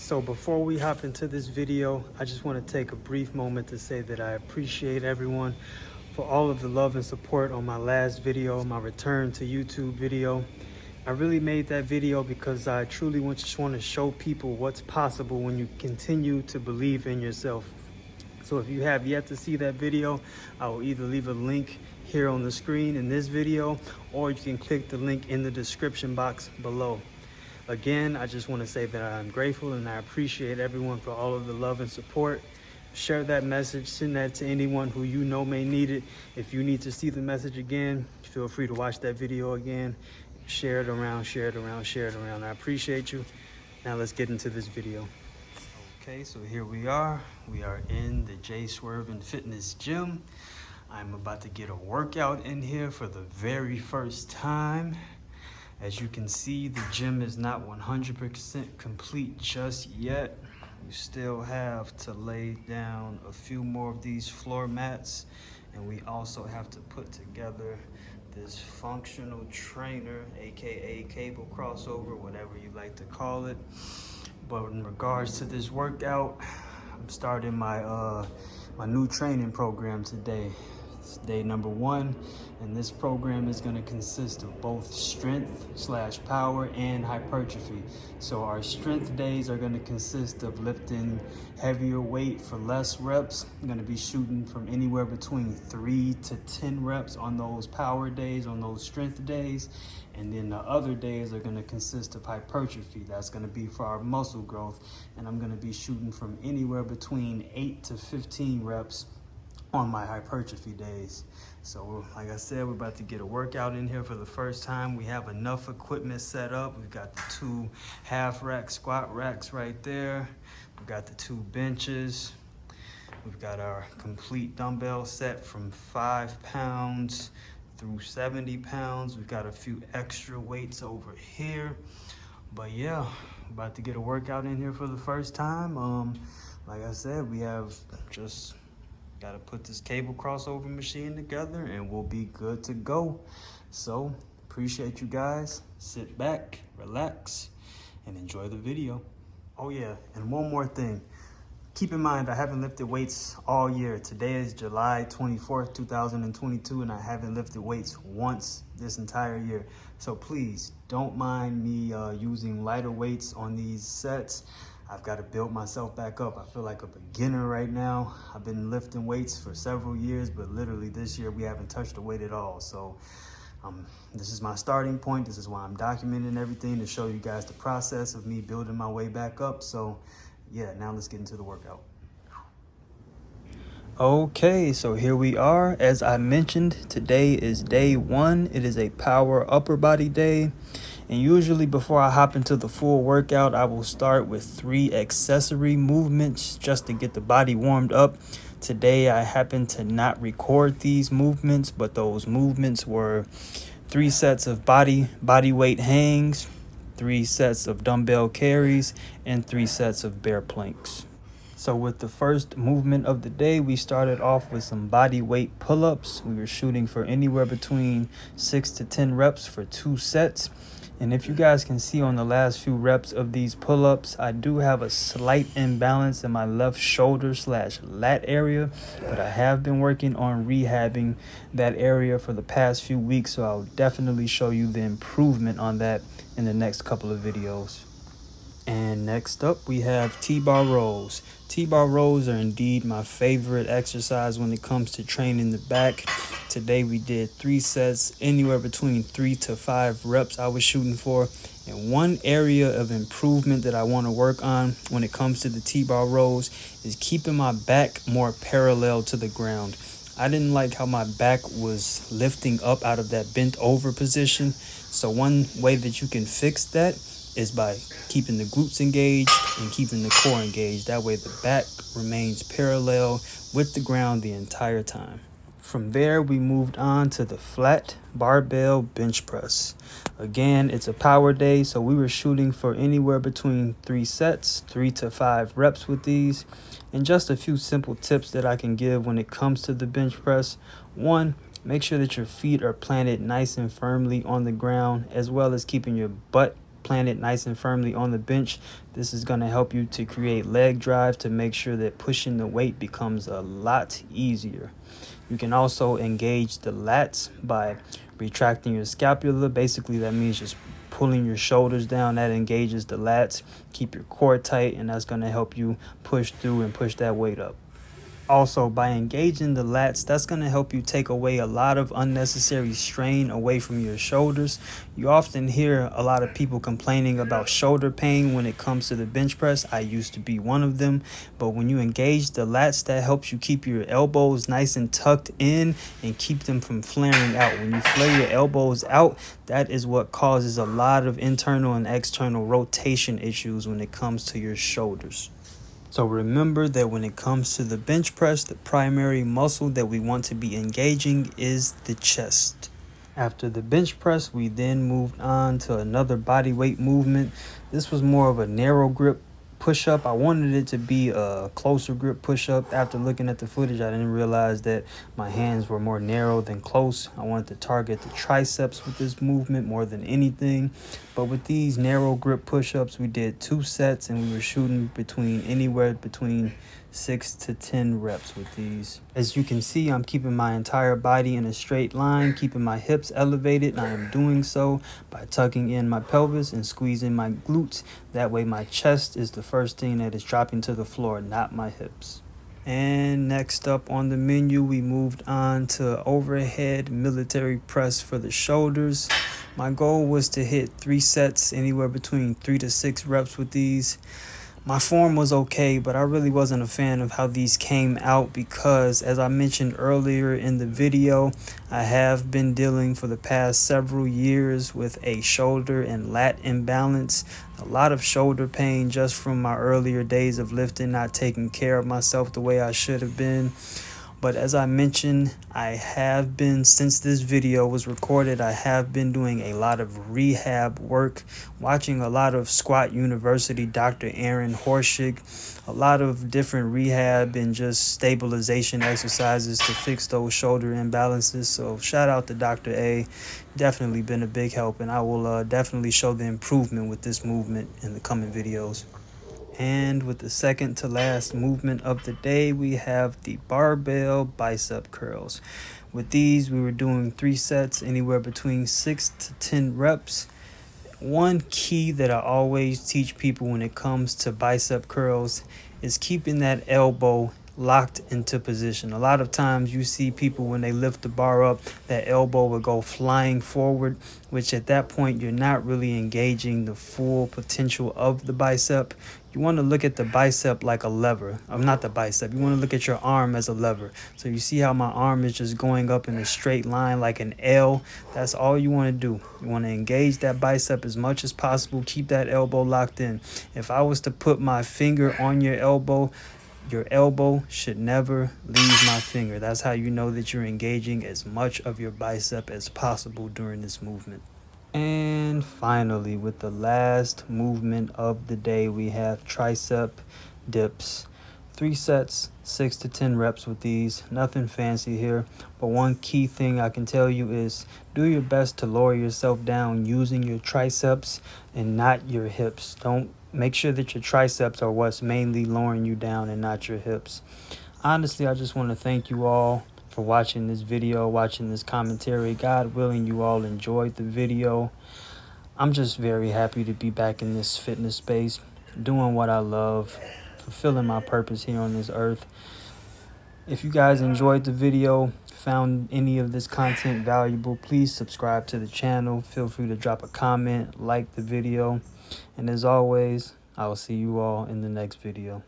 So before we hop into this video, I just want to take a brief moment to say that I appreciate everyone for all of the love and support on my last video, my return to YouTube video. I really made that video because I truly just want to show people what's possible when you continue to believe in yourself. So if you have yet to see that video, I will either leave a link here on the screen in this video, or you can click the link in the description box below. Again, I just want to say that I'm grateful and I appreciate everyone for all of the love and support. Share that message, send that to anyone who you know may need it. If you need to see the message again, feel free to watch that video again. Share it around, share it around, share it around. I appreciate you. Now let's get into this video. Okay, so here we are. We are in the J Swervin Fitness Gym. I'm about to get a workout in here for the very first time. As you can see, the gym is not 100% complete just yet. We still have to lay down a few more of these floor mats, and we also have to put together this functional trainer, aka cable crossover, whatever you like to call it. But in regards to this workout, I'm starting my my new training program today. It's day number 1, and this program is going to consist of both strength/power and hypertrophy. So our strength days are going to consist of lifting heavier weight for less reps. I'm going to be shooting from anywhere between 3 to 10 reps on those power days, on those strength days. And then the other days are going to consist of hypertrophy. That's going to be for our muscle growth. And I'm going to be shooting from anywhere between 8 to 15 reps on my hypertrophy days. So like I said, we're about to get a workout in here for the first time. We have enough equipment set up. We've got the 2 half rack squat racks right there. We've got the 2 benches. We've got our complete dumbbell set from 5 pounds through 70 pounds. We've got a few extra weights over here. But yeah, about to get a workout in here for the first time. Like I said, we have just got to put this cable crossover machine together and we'll be good to go. So appreciate you guys. Sit back, relax, and enjoy the video. Oh yeah, and one more thing. Keep in mind, I haven't lifted weights all year. Today is July 24th, 2022, and I haven't lifted weights once this entire year. So please don't mind me using lighter weights on these sets. I've got to build myself back up. I feel like a beginner right now. I've been lifting weights for several years, but literally this year we haven't touched a weight at all. So this is my starting point. This is why I'm documenting everything, to show you guys the process of me building my way back up. So yeah, now let's get into the workout. Okay, so here we are. As I mentioned, today is day 1. It is a power upper body day. And usually before I hop into the full workout, I will start with 3 accessory movements just to get the body warmed up. Today, I happened to not record these movements, but those movements were 3 sets of body weight hangs, 3 sets of dumbbell carries, and 3 sets of bear planks. So with the first movement of the day, we started off with some body weight pull-ups. We were shooting for anywhere between 6 to 10 reps for 2 sets. And if you guys can see on the last few reps of these pull-ups, I do have a slight imbalance in my left shoulder/lat area, but I have been working on rehabbing that area for the past few weeks, so I'll definitely show you the improvement on that in the next couple of videos. And next up, we have T-bar rows. T-bar rows are indeed my favorite exercise when it comes to training the back. Today we did 3 sets, anywhere between 3 to 5 reps I was shooting for. And one area of improvement that I want to work on when it comes to the T-bar rows is keeping my back more parallel to the ground. I didn't like how my back was lifting up out of that bent over position. So one way that you can fix that is by keeping the glutes engaged and keeping the core engaged. That way the back remains parallel with the ground the entire time. From there, we moved on to the flat barbell bench press. Again, it's a power day, so we were shooting for anywhere between 3 sets, 3 to 5 reps with these. And just a few simple tips that I can give when it comes to the bench press. 1, make sure that your feet are planted nice and firmly on the ground, as well as keeping your butt planted nice and firmly on the bench. This is going to help you to create leg drive to make sure that pushing the weight becomes a lot easier. You can also engage the lats by retracting your scapula. Basically, that means just pulling your shoulders down. That engages the lats. Keep your core tight, and that's going to help you push through and push that weight up. Also, by engaging the lats, that's going to help you take away a lot of unnecessary strain away from your shoulders. You often hear a lot of people complaining about shoulder pain when it comes to the bench press. I used to be one of them. But when you engage the lats, that helps you keep your elbows nice and tucked in and keep them from flaring out. When you flare your elbows out, that is what causes a lot of internal and external rotation issues when it comes to your shoulders. So remember that when it comes to the bench press, the primary muscle that we want to be engaging is the chest. After the bench press, we then moved on to another body weight movement. This was more of a narrow grip push-up. I wanted it to be a closer grip push-up. After looking at the footage, I didn't realize that my hands were more narrow than close. I wanted to target the triceps with this movement more than anything. But with these narrow grip push-ups, we did 2 sets, and we were shooting anywhere between 6 to 10 reps with these. As you can see, I'm keeping my entire body in a straight line, keeping my hips elevated, and I am doing so by tucking in my pelvis and squeezing my glutes. That way my chest is the first thing that is dropping to the floor, not my hips. And next up on the menu, we moved on to overhead military press for the shoulders. My goal was to hit 3 sets, anywhere between 3 to 6 reps with these. My form was okay, but I really wasn't a fan of how these came out because, as I mentioned earlier in the video, I have been dealing for the past several years with a shoulder and lat imbalance. A lot of shoulder pain just from my earlier days of lifting, not taking care of myself the way I should have been. But as I mentioned, since this video was recorded, I have been doing a lot of rehab work, watching a lot of Squat University, Dr. Aaron Horschig, a lot of different rehab and just stabilization exercises to fix those shoulder imbalances. So shout out to Dr. A. Definitely been a big help, and I will definitely show the improvement with this movement in the coming videos. And with the second to last movement of the day, we have the barbell bicep curls. With these, we were doing 3 sets, anywhere between 6 to 10 reps. One key that I always teach people when it comes to bicep curls is keeping that elbow locked into position. A lot of times you see people when they lift the bar up, that elbow will go flying forward, which at that point you're not really engaging the full potential of the bicep. You want to look at the bicep like a lever. Not the bicep. You want to look at your arm as a lever. So you see how my arm is just going up in a straight line like an L. That's all you want to do. You want to engage that bicep as much as possible. Keep that elbow locked in. If I was to put my finger on your elbow should never leave my finger. That's how you know that you're engaging as much of your bicep as possible during this movement. And finally, with the last movement of the day, we have tricep dips. 3 sets, 6 to 10 reps with these. Nothing fancy here, but one key thing I can tell you is do your best to lower yourself down using your triceps and not your hips. Make sure that your triceps are what's mainly lowering you down and not your hips. Honestly, I just want to thank you all for watching this video, watching this commentary. God willing, you all enjoyed the video. I'm just very happy to be back in this fitness space, doing what I love, fulfilling my purpose here on this earth. If you guys enjoyed the video, found any of this content valuable, please subscribe to the channel. Feel free to drop a comment, like the video. And as always, I will see you all in the next video.